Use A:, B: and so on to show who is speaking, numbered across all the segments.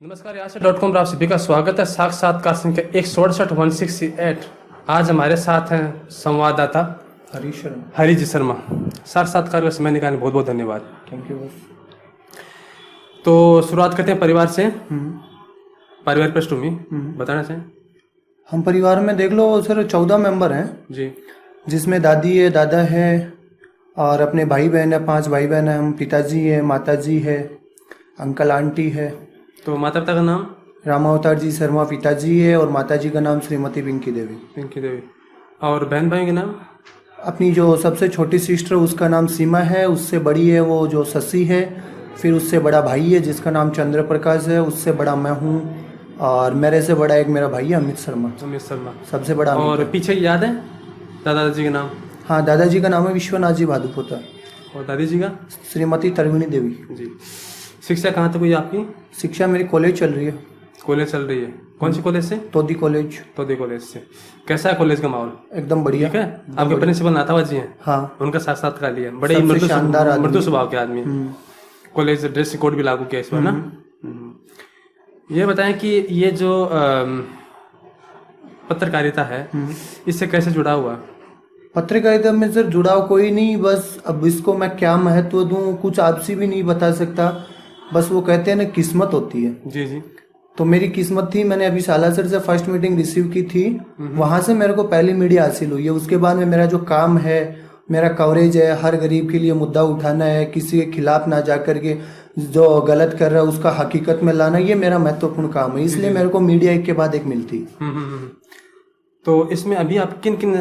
A: नमस्कार, यासे.com पर आप सभी का स्वागत है। साक्षात्कार संख्या 167 आज हमारे साथ हैं संवाददाता हरी जी शर्मा। साक्षात्कार का समय निकालने बहुत बहुत धन्यवाद।
B: Thank you.
A: तो शुरुआत करते हैं परिवार से। परिवार पृष्ठभूमि बताना चाहें।
B: हम परिवार में देख लो सर 14 मेंबर हैं
A: जी,
B: जिसमें दादी है, दादा है और अपने भाई बहन है, 5 भाई बहन है। हम पिताजी है, माताजी है, अंकल आंटी है।
A: तो माता पिता का नाम?
B: रामावतार जी शर्मा पिताजी है और माताजी का नाम श्रीमती पिंकी देवी।
A: पिंकी देवी। और बहन भाइयों के नाम?
B: अपनी जो सबसे छोटी सिस्टर उसका नाम सीमा है, उससे बड़ी है वो जो शशि है, फिर उससे बड़ा भाई है जिसका नाम चंद्र प्रकाश है, उससे बड़ा मैं हूँ और मेरे से बड़ा एक मेरा भाई है अमित शर्मा।
A: अमित शर्मा
B: सबसे बड़ा अमित
A: और
B: है।
A: पीछे याद है दादाजी के नाम?
B: हाँ, दादाजी का नाम है विश्वनाथ जी भादुपोता
A: और दादी जी का?
B: श्रीमती तरविणी देवी।
A: जी। शिक्षा कहाँ तक हुई आपकी?
B: शिक्षा मेरी कॉलेज चल रही है।
A: कॉलेज चल रही है? कौन सी कॉलेज से?
B: तोदी कॉलेज।
A: तोदी कॉलेज से। कैसा है कॉलेज का माहौल?
B: एकदम बढ़िया।
A: ठीक है। आपके प्रिंसिपल नाथावत जी हैं?
B: हाँ,
A: उनका साक्षात्कार लिया। बड़े
B: सबसे
A: मृदु
B: शानदार आदमी।
A: मृदु स्वभाव के आदमी। कॉलेज ड्रेस कोड भी लागू किया इस पर ना। ये बताएं कि ये जो पत्रकारिता है इससे कैसे जुड़ा हुआ?
B: पत्रकारिता में सर जुड़ाव कोई नहीं, बस अब इसको मैं क्या महत्व दूं कुछ आपसी भी नहीं बता सकता। बस वो कहते हैं ना किस्मत होती है।
A: जी जी।
B: तो मेरी किस्मत थी, मैंने अभी सालासर से फर्स्ट मीटिंग रिसीव की थी, वहां से मेरे को पहली मीडिया हासिल हुई है। उसके बाद में मेरा जो काम है, मेरा कवरेज है, हर गरीब के लिए मुद्दा उठाना है, किसी के खिलाफ ना जा करके जो गलत कर रहा है उसका हकीकत में लाना, ये मेरा महत्वपूर्ण काम है। इसलिए मेरे को मीडिया एक के बाद एक मिलती।
A: तो इसमें अभी आप किन किन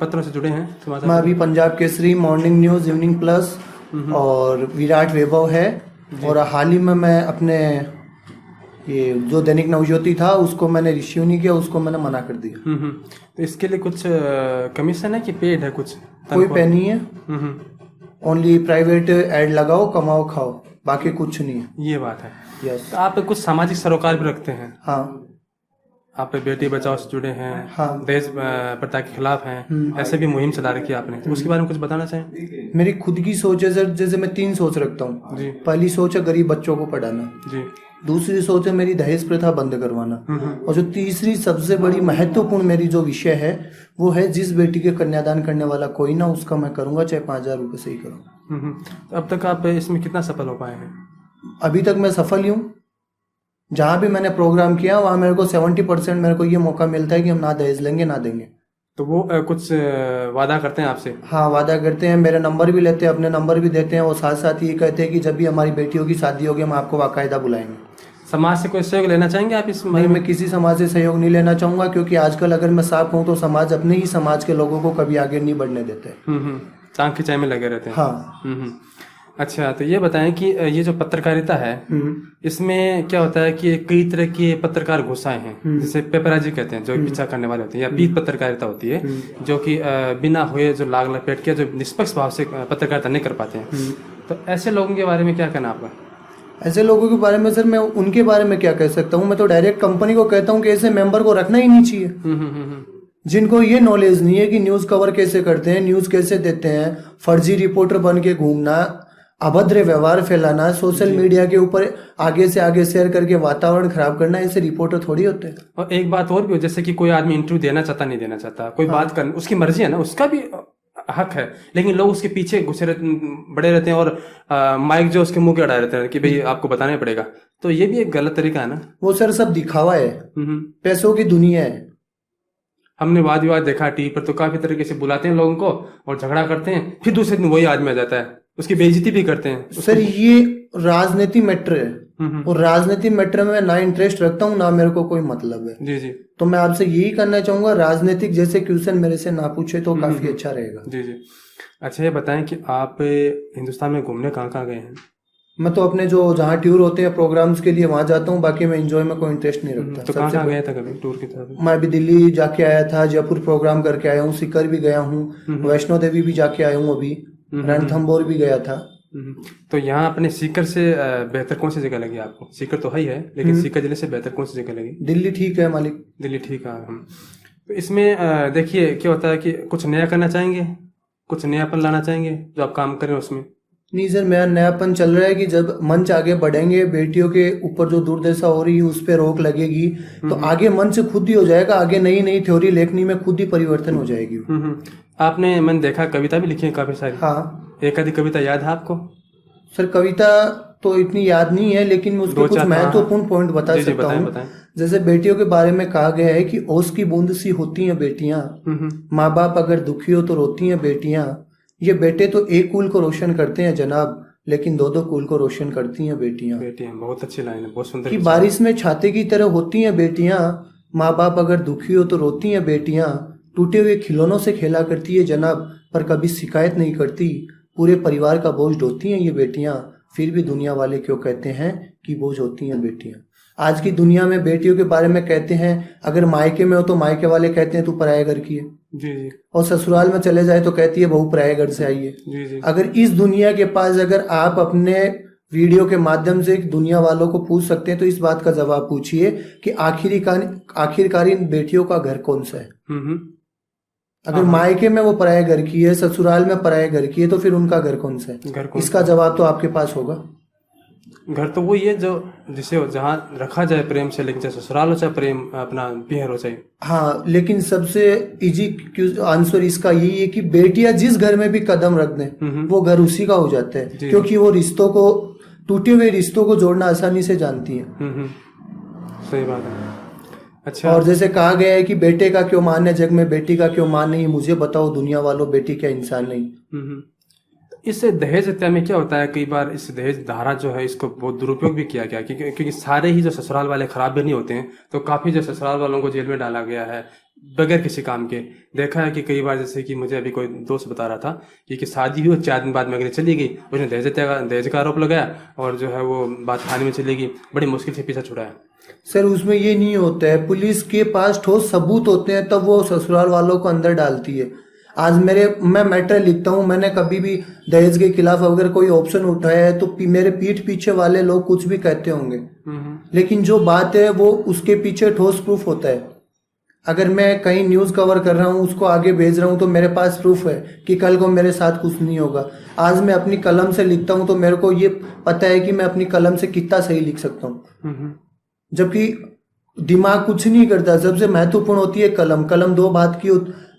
A: पत्रों से जुड़े हैं?
B: मैं अभी Punjab Kesari, morning news, evening plus और विराट वैभव है। और हाल ही में मैं अपने ये जो दैनिक नवज्योति था उसको मैंने रिसीव नहीं किया, उसको मैंने मना कर दिया।
A: तो इसके लिए कुछ कमीशन है कि पेड है? कुछ
B: कोई पे नहीं है, ओनली प्राइवेट एड लगाओ, कमाओ, खाओ, बाकी कुछ नहीं है।
A: ये बात है।
B: यस।
A: तो आप कुछ सामाजिक सरोकार भी रखते हैं?
B: हाँ।
A: आप बेटी बचाओ से जुड़े हैं।
B: हाँ।
A: दहेज प्रथा के खिलाफ हैं। ऐसे भी मुहिम चला रखी है आपने, तो उसके बारे में कुछ बताना चाहें?
B: मेरी खुद की सोच है सर, जैसे मैं 3 सोच रखता हूँ।
A: जी।
B: पहली सोच है गरीब बच्चों को पढ़ाना।
A: जी।
B: दूसरी सोच है मेरी दहेज प्रथा बंद करवाना। और जो तीसरी सबसे बड़ी महत्वपूर्ण मेरी जो विषय है वो है जिस बेटी के कन्यादान करने वाला कोई ना, उसका मैं करूंगा, चाहे 5,000 रुपये से ही करूँ।
A: तो अब तक आप इसमें कितना सफल हो पाए हैं?
B: अभी तक मैं सफल ही हूँ। जहां भी मैंने प्रोग्राम किया वहां मेरे को 70% मेरे को ये मौका मिलता है कि हम ना दहेज लेंगे ना देंगे।
A: तो वो कुछ वादा करते हैं आपसे?
B: हाँ, वादा करते हैं, मेरे नंबर भी लेते हैं, अपने नंबर भी देते हैं। वो साथ साथ ये कहते हैं कि जब भी हमारी बेटियों की शादी होगी हम आपको बाकायदा बुलाएंगे।
A: समाज से कोई सहयोग लेना चाहेंगे आप इस?
B: नहीं, मैं किसी समाज से सहयोग नहीं लेना चाहूंगा, क्योंकि आजकल अगर मैं साफ कहूँ तो समाज अपने ही समाज के लोगों को कभी आगे नहीं बढ़ने देते।
A: चांग खिंचाई में लगे रहते हैं।
B: हाँ।
A: अच्छा, तो ये बताएं कि ये जो पत्रकारिता है इसमें क्या होता है कि कई तरह के पत्रकार घुसाए हैं, जैसे पेपराजी कहते हैं जो पीछा करने वाले होते हैं, या पीठ पत्रकारिता होती है जो कि बिना हुए जो लाग लपेट के जो निष्पक्ष भाव से पत्रकारिता नहीं कर पाते हैं। तो ऐसे लोगों के बारे में क्या कहना आपका?
B: ऐसे लोगों के बारे में सर मैं उनके बारे में क्या कह सकता हूँ। मैं तो डायरेक्ट कंपनी को कहता हूँ कि ऐसे मेंबर को रखना ही नहीं चाहिए। जिनको ये नॉलेज नहीं है कि न्यूज कवर कैसे करते हैं, न्यूज कैसे देते हैं, फर्जी रिपोर्टर बन के घूमना, अभद्र व्यवहार फैलाना, सोशल मीडिया के ऊपर आगे से आगे शेयर करके वातावरण खराब करना, ऐसे रिपोर्टर थोड़ी होते हैं।
A: और एक बात और भी हो, जैसे कि कोई आदमी इंटरव्यू देना चाहता नहीं देना चाहता, कोई बात करना उसकी मर्जी है ना, उसका भी हक है, लेकिन लोग उसके पीछे घुसे बड़े रहते हैं और माइक जो उसके मुंह के अड़ा रहते हैं कि भाई आपको बताना पड़ेगा। तो ये भी एक गलत तरीका है ना।
B: वो सर सब दिखावा है, पैसों की दुनिया है।
A: हमने वाद विवाद देखा टीवी पर, तो काफी तरीके से बुलाते हैं लोगों को और झगड़ा करते हैं, फिर दूसरे दिन वही आदमी आ जाता है, उसकी बेइज्जती भी करते हैं।
B: सर ये राजनीति मैटर है और राजनीति मैटर में ना इंटरेस्ट रखता हूँ ना मेरे को कोई मतलब है।
A: जी जी।
B: तो मैं आपसे यही करना चाहूंगा, राजनीतिक जैसे क्वेश्चन मेरे से ना पूछे तो काफी अच्छा रहेगा।
A: जी जी। अच्छा, ये बताएं कि आप हिंदुस्तान में घूमने कहाँ कहाँ गए हैं?
B: मैं तो अपने जो जहाँ टूर होते हैं प्रोग्राम्स के लिए वहां जाता हूँ, बाकी मैं एंजॉय में कोई इंटरेस्ट नहीं रखता।
A: तो कहाँ कहाँ गए थे कभी टूर की तरफ?
B: मैं अभी दिल्ली जाके आया था, जयपुर प्रोग्राम करके आया हूँ, सीकर भी गया हूँ, वैष्णो देवी भी जाके आया हूँ, अभी रणथंबोर भी गया था।
A: तो यहाँ अपने सीकर से बेहतर कौन सी जगह लगी आपको? सीकर तो है ही है, लेकिन सीकर जिले से बेहतर कौन सी जगह लगी?
B: दिल्ली ठीक है मालिक,
A: दिल्ली ठीक है। तो इसमें देखिए क्या होता है कि कुछ नया करना चाहेंगे, कुछ नयापन लाना चाहेंगे जो आप काम करें उसमें?
B: नहीं सर, मेरा नयापन चल रहा है कि जब मंच आगे बढ़ेंगे, बेटियों के ऊपर जो दुर्दशा हो रही है उस पर रोक लगेगी, तो आगे मंच खुद ही हो जाएगा, आगे नई नई थ्योरी लेखनी में खुद ही परिवर्तन हो जाएगी।
A: मैंने देखा कविता भी लिखी है काफी सारी।
B: हाँ,
A: एक आधी कविता याद है आपको?
B: सर कविता तो इतनी याद नहीं है, लेकिन उसके कुछ महत्वपूर्ण पॉइंट बता सकता हूँ। जैसे बेटियों के बारे में कहा गया है कि ओस की बूंद सी होती हैं बेटियां, माँ बाप अगर दुखी हो तो रोती हैं बेटियां, ये बेटे तो एक कुल को रोशन करते हैं जनाब, लेकिन दो दो कुल को रोशन करती हैं बेटियां।
A: बहुत अच्छी लाइन है, बहुत सुंदर।
B: कि बारिश में छाते की तरह होती हैं बेटियां, माँ बाप अगर दुखी हो तो रोती हैं बेटियां, टूटे हुए खिलौनों से खेला करती है जनाब, पर कभी शिकायत नहीं करती, पूरे परिवार का बोझ ढोती हैं ये बेटियां, फिर भी दुनिया वाले क्यों कहते हैं कि बोझ होती हैं बेटियां। आज की दुनिया में बेटियों के बारे में कहते हैं, अगर मायके में हो तो मायके वाले कहते हैं तू पराये घर की है,
A: जी।
B: और ससुराल में चले जाए तो कहती है बहू पराये घर से आई है।
A: जी।
B: अगर इस दुनिया के पास अगर आप अपने वीडियो के माध्यम से दुनिया वालों को पूछ सकते हैं तो इस बात का जवाब पूछिए कि आखिरकार इन बेटियों का घर कौन सा है। अगर मायके में वो पराये घर की है, ससुराल में पराये घर की है, तो फिर उनका घर कौन सा है? इसका जवाब तो आपके पास होगा।
A: घर तो वही है जो जिसे जहाँ रखा जाए प्रेम से, लेकिन चाहे ससुराल हो चाहे प्रेम अपना बिहार हो चाहे।
B: हाँ, लेकिन सबसे इजी आंसर इसका यही है कि बेटियां जिस घर में भी कदम रख दें वो घर उसी का हो जाता है, क्योंकि वो रिश्तों को, टूटे हुए रिश्तों को जोड़ना आसानी से जानती है।
A: सही बात है। अच्छा,
B: और जैसे कहा गया है कि बेटे का क्यों मान है जग में, बेटी का क्यों मान नहीं, मुझे बताओ दुनिया वालों, बेटी क्या इंसान नहीं।
A: इस दहेज हत्या में क्या होता है, कई बार इस दहेज धारा जो है इसको बहुत दुरुपयोग भी किया गया, क्योंकि सारे ही जो ससुराल वाले खराब भी नहीं होते हैं, तो काफी जो ससुराल वालों को जेल में डाला गया है बगैर किसी काम के। देखा है कि कई बार, जैसे कि मुझे अभी कोई दोस्त बता रहा था कि शादी हुई 4 दिन बाद में अगले चली गई, उसने दहेज का आरोप लगाया और जो है वो बात थाने में चली गई, बड़ी मुश्किल से पीछा छुड़ाया।
B: सर उसमें ये नहीं होता है, पुलिस के पास ठोस सबूत होते हैं तब वो ससुराल वालों को अंदर डालती है। आज मैं मैटर लिखता हूँ, मैंने कभी भी दहेज के खिलाफ अगर कोई ऑप्शन उठाया है तो मेरे पीठ पीछे वाले लोग कुछ भी कहते होंगे, लेकिन जो बात है वो उसके पीछे ठोस प्रूफ होता है। अगर मैं कहीं न्यूज कवर कर रहा हूँ, उसको आगे भेज रहा हूँ, तो मेरे पास प्रूफ है कि कल को मेरे साथ कुछ नहीं होगा। आज मैं अपनी कलम से लिखता हूँ तो मेरे को ये पता है कि मैं अपनी कलम से कितना सही लिख सकता हूँ, जबकि दिमाग कुछ नहीं करता। सबसे महत्वपूर्ण होती है कलम। कलम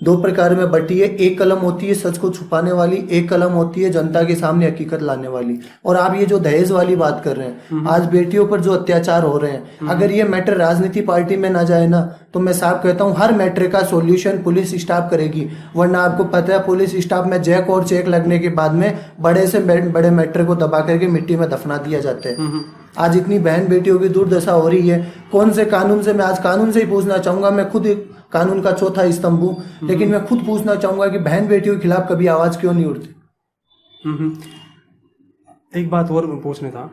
B: दो प्रकार में बटी है, एक कलम होती है सच को छुपाने वाली, एक कलम होती है जनता के सामने हकीकत लाने वाली। और आप ये जो दहेज वाली बात कर रहे हैं, आज बेटियों पर जो अत्याचार हो रहे हैं, अगर ये मैटर राजनीति पार्टी में ना जाए ना, तो मैं साफ कहता हूँ हर मैटर का सॉल्यूशन पुलिस स्टाफ करेगी। वरना आपको पता है पुलिस स्टाफ में जैक और चेक लगने के बाद में बड़े से बड़े मैटर को दबा करके मिट्टी में दफना दिया जाता है। आज इतनी बहन बेटियों की दुर्दशा हो रही है, कौन से कानून से? मैं आज कानून से ही पूछना चाहूंगा, मैं खुद कानून का चौथा स्तंभ हूं, लेकिन मैं खुद पूछना चाहूंगा कि बहन बेटियों के खिलाफ कभी आवाज क्यों नहीं उठती?
A: एक बात और पूछना था,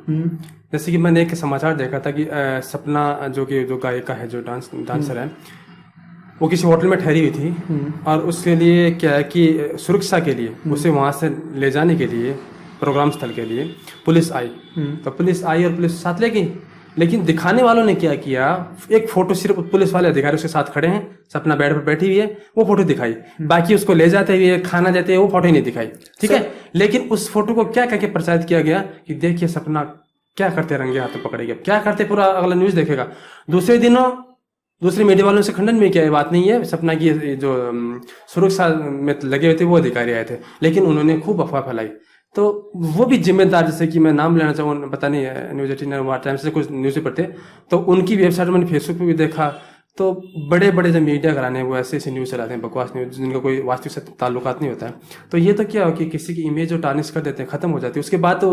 A: जैसे कि मैंने एक समाचार देखा था कि सपना जो गायिका है, जो डांसर है, वो किसी होटल में ठहरी हुई थी और उसके लिए क्या है कि सुरक्षा के लिए उसे वहां से ले जाने के लिए प्रोग्राम स्थल के लिए पुलिस आई। तो पुलिस आई और पुलिस साथ ले गई, लेकिन दिखाने वालों ने क्या किया, एक फोटो सिर्फ पुलिस वाले अधिकारी उसके साथ खड़े हैं, सपना बेड पर बैठी हुई है, वो फोटो दिखाई, बाकी उसको ले जाते हुए खाना देते हुए वो फोटो ही नहीं दिखाई। ठीक है, लेकिन उस फोटो को क्या करके प्रचारित किया गया कि देखिए सपना क्या करते, रंगे हाथों पकड़ेगा, क्या करते, पूरा अगला न्यूज देखेगा। दूसरे दिनों दूसरे मीडिया वालों से खंडन में किया, बात नहीं है, सपना की जो सुरक्षा में लगे हुए थे वो अधिकारी आए थे, लेकिन उन्होंने खूब अफवाह फैलाई। तो वो भी जिम्मेदार, जैसे कि मैं नाम लेना चाहूँ, पता नहीं न्यूज 18 टाइम्स से कुछ न्यूज पेपर थे, तो उनकी वेबसाइट मैंने फेसबुक पे भी देखा, तो बड़े बड़े जो मीडिया घराने वो ऐसे ऐसे न्यूज चलाते हैं, बकवास न्यूज, जिनका कोई वास्तविक से ताल्लुकात नहीं होता है। तो ये तो क्या हो कि किसी की इमेज जो टार्निश कर देते हैं, खत्म हो जाती है, उसके बाद तो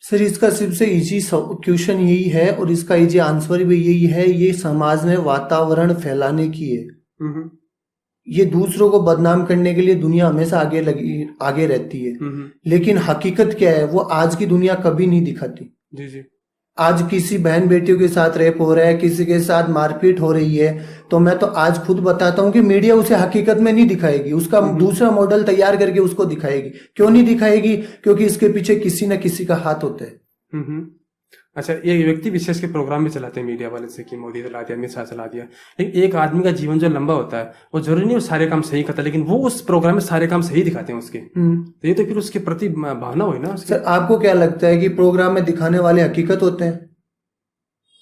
B: सर इसका सबसे इजी क्वेश्चन यही है और इसका इजी आंसर भी यही है, ये समाज में वातावरण फैलाने की है। ये दूसरों को बदनाम करने के लिए दुनिया हमेशा आगे रहती है, लेकिन हकीकत क्या है वो आज की दुनिया कभी नहीं दिखाती।
A: जी।
B: आज किसी बहन बेटियों के साथ रेप हो रहा है, किसी के साथ मारपीट हो रही है, तो मैं तो आज खुद बताता हूँ कि मीडिया उसे हकीकत में नहीं दिखाएगी, उसका दूसरा मॉडल तैयार करके उसको दिखाएगी। क्यों नहीं दिखाएगी? क्योंकि इसके पीछे किसी न किसी का हाथ होता है।
A: अच्छा, ये व्यक्ति विशेष के प्रोग्राम भी चलाते हैं मीडिया वाले से कि मोदी चला दिया, अमित शाह चला दिया, लेकिन एक आदमी का जीवन जो लंबा होता है वो जरूरी नहीं वो सारे काम सही करता, लेकिन वो उस प्रोग्राम में सारे काम सही दिखाते हैं उसके। तो ये तो फिर उसके प्रति भावना हुई ना।
B: सर आपको क्या लगता है कि प्रोग्राम में दिखाने वाले हकीकत होते हैं?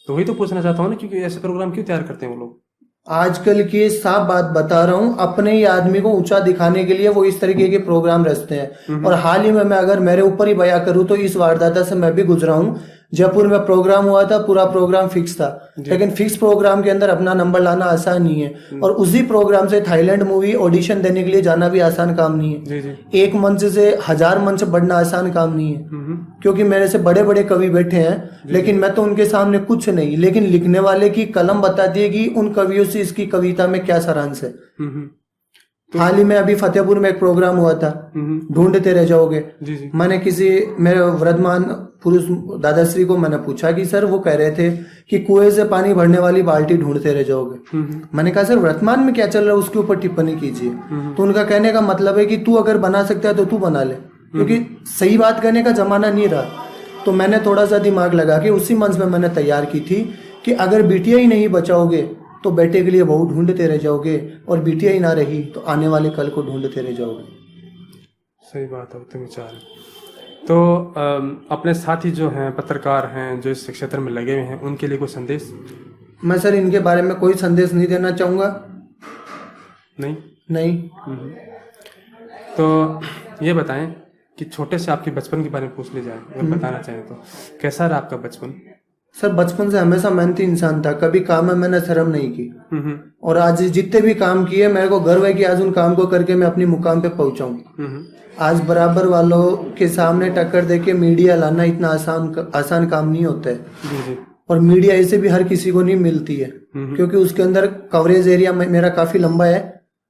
A: तो वही तो पूछना चाहता हूँ ना, क्योंकि ऐसे प्रोग्राम क्यों तैयार करते हैं वो लोग?
B: आजकल की साफ बात बता रहा हूँ, अपने ही आदमी को ऊंचा दिखाने के लिए वो इस तरीके के प्रोग्राम रचते हैं। और हाल ही में मैं अगर मेरे ऊपर ही बयां करूँ तो इस वारदात से मैं भी गुजरा हूँ। जयपुर में प्रोग्राम हुआ था, पूरा प्रोग्राम फिक्स था, लेकिन फिक्स प्रोग्राम के अंदर अपना नंबर लाना आसान नहीं है। और उसी प्रोग्राम से थाईलैंड मूवी ऑडिशन देने के लिए जाना भी आसान काम नहीं है।
A: जी।
B: एक मंच से 1000 मंच बढ़ना आसान काम नहीं है, क्योंकि मेरे से बड़े बड़े कवि बैठे हैं, लेकिन मैं तो उनके सामने कुछ नहीं, लेकिन लिखने वाले की कलम बताती है कि उन कवियों से इसकी कविता में क्या सारांश है। हाल ही में अभी फतेहपुर में एक प्रोग्राम हुआ था, ढूंढते रह जाओगे।
A: जी।
B: मैंने मेरे वर्धमान पुरुष दादाश्री को मैंने पूछा कि सर वो कह रहे थे कि कुएं से पानी भरने वाली बाल्टी ढूंढते रह जाओगे। मैंने कहा सर वर्तमान में क्या चल रहा है उसके ऊपर टिप्पणी कीजिए। तो उनका कहने का मतलब है कि तू अगर बना सकता है तो तू बना ले, क्योंकि सही बात करने का जमाना नहीं रहा। तो मैंने थोड़ा सा दिमाग लगा के उसी मंच में मैंने तैयार की थी कि अगर बिटिया ही नहीं बचाओगे तो बेटे के लिए बहू ढूंढते रह जाओगे, और बिटिया ही ना रही तो आने वाले कल को ढूंढते रह जाओगे।
A: सही बात है, उत्तम विचार। तो अपने साथी जो हैं पत्रकार हैं जो इस क्षेत्र में लगे हुए हैं उनके लिए कोई संदेश?
B: मैं सर इनके बारे में कोई संदेश नहीं देना चाहूँगा। नहीं।
A: तो ये बताएं कि छोटे से आपके बचपन के बारे में पूछ ले जाए, अगर बताना चाहें तो कैसा रहा आपका बचपन?
B: सर बचपन से हमेशा मेहनती इंसान था, कभी काम में मैंने शर्म नहीं की। और आज जितने भी काम किए मेरे को गर्व है कि आज उन काम को करके मैं अपनी मुकाम पे पहुंचा हूँ। आज बराबर वालों के सामने टक्कर देके मीडिया लाना इतना आसान काम नहीं होता है। और मीडिया ऐसे भी हर किसी को नहीं मिलती है, क्योंकि उसके अंदर कवरेज एरिया मेरा काफी लंबा है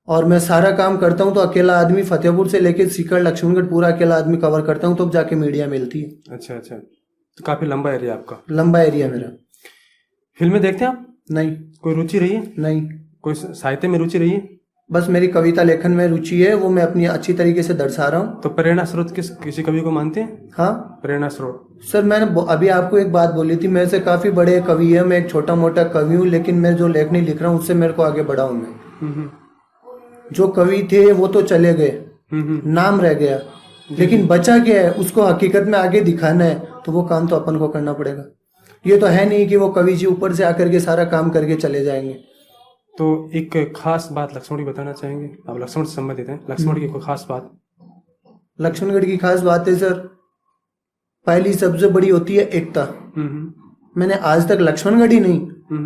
B: और मैं सारा काम करता हूँ। तो अकेला आदमी फतेहपुर से लेकर सीकर लक्ष्मणगढ़ पूरा अकेला आदमी कवर करता हूँ, तब जाके मीडिया मिलती है।
A: अच्छा, तो काफी लंबा एरिया आपका?
B: लंबा एरिया मेरा।
A: फिल्में देखते हैं आप?
B: नहीं।
A: कोई रुचि रही है?
B: नहीं।
A: कोई साहित्य में रुचि रही है?
B: बस मेरी कविता लेखन में रुचि है, वो मैं अपनी अच्छी तरीके से दर्शा रहा हूँ।
A: तो प्रेरणा स्रोत किसी कवि को मानते हैं?
B: हाँ,
A: प्रेरणा स्रोत।
B: सर मैंने अभी आपको एक बात बोली थी, मेरे से काफी बड़े कवि है, मैं एक छोटा मोटा कवि हूँ, लेकिन मैं जो लेखनी लिख रहा हूँ उससे मेरे को आगे बढ़ा हूँ मैं। जो कवि थे वो तो चले गए, नाम रह गया, लेकिन बचा क्या है उसको हकीकत में आगे दिखाना है, तो वो काम तो अपन को करना पड़ेगा। ये तो है नहीं कि वो कवि जी ऊपर से आकर के सारा काम करके चले जाएंगे।
A: तो एक खास बात लक्ष्मण की बताना चाहेंगे? आप लक्ष्मण से संबंधित हैं, लक्ष्मण की कोई खास बात?
B: लक्ष्मणगढ़ की खास बात है सर, पहली सबसे बड़ी होती है एकता। मैंने आज तक लक्ष्मणगढ़ ही नहीं,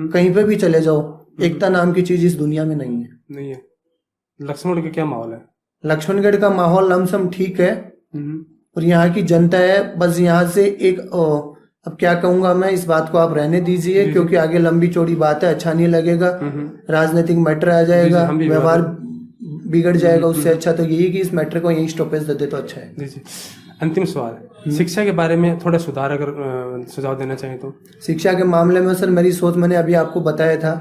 B: कहीं पे भी चले जाओ, एकता नाम की चीज इस दुनिया में नहीं है।
A: लक्ष्मणगढ़ का क्या माहौल है?
B: लक्ष्मणगढ़ का माहौल लमसम ठीक है, और यहाँ की जनता है बस यहाँ से एक अब क्या कहूंगा मैं, इस बात को आप रहने दीजिए क्योंकि आगे लंबी चौड़ी बात है, अच्छा नहीं लगेगा, राजनीतिक मैटर आ जाएगा, व्यवहार बिगड़ जाएगा। उससे अच्छा तो यही कि इस मैटर को यही स्टॉपेज दे दे तो अच्छा है।
A: जी। अंतिम सवाल, शिक्षा के बारे में थोड़ा सुधार अगर सुझाव देना चाहें तो? शिक्षा
B: के मामले में सर मेरी सोच, मैंने अभी आपको बताया था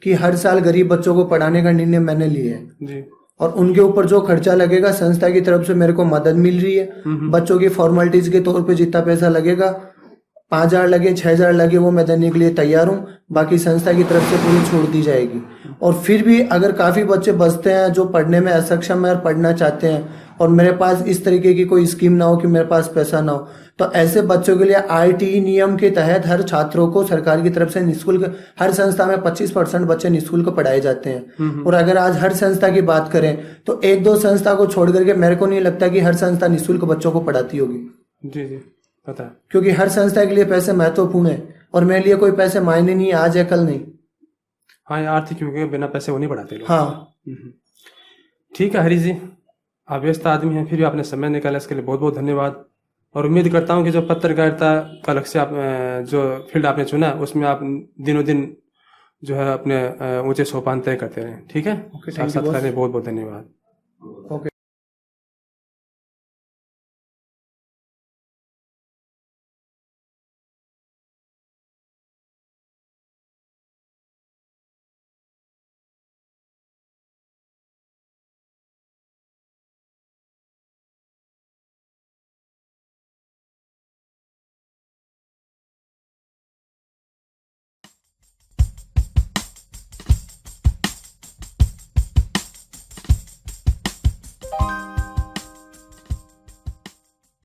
B: कि हर साल गरीब बच्चों को पढ़ाने का निर्णय मैंने लिया है जी। और उनके ऊपर जो खर्चा लगेगा संस्था की तरफ से मेरे को मदद मिल रही है। बच्चों की फॉर्मेलिटीज के तौर पे जितना पैसा लगेगा, 5000 लगे 6000 लगे, वो मैं देने के लिए तैयार हूँ। बाकी संस्था की तरफ से पूरी छोड़ दी जाएगी। और फिर भी अगर काफी बच्चे बचते हैं जो पढ़ने में असक्षम है और पढ़ना चाहते हैं, और मेरे पास इस तरीके की कोई स्कीम ना हो कि मेरे पास पैसा ना हो, तो ऐसे बच्चों के लिए RTE नियम के तहत हर छात्रों को सरकार की तरफ से निःशुल्क, हर संस्था में 25% बच्चे निःशुल्क पढ़ाए जाते हैं। और अगर आज हर संस्था की बात करें तो 1-2 संस्था को छोड़ करके मेरे को नहीं लगता कि हर संस्था निःशुल्क बच्चों को पढ़ाती होगी।
A: जी पता है,
B: क्योंकि हर संस्था के लिए पैसे महत्वपूर्ण है और मेरे लिए कोई पैसे मायने नहीं, आज है कल नहीं।
A: हाँ, आर्थिक क्योंकि बिना पैसे वो नहीं बढ़ाते लोग।
B: हाँ
A: ठीक है हरीश जी, आप व्यस्त आदमी हैं, फिर भी आपने समय निकाला, इसके लिए बहुत बहुत धन्यवाद। और उम्मीद करता हूँ कि जो पत्रकारिता का लक्ष्य आप जो फील्ड आपने चुना उसमें आप दिनों दिन जो है अपने ऊंचे सोपान तय करते रहें। ठीक है, साथ साथ बहुत बहुत धन्यवाद।
B: ओके।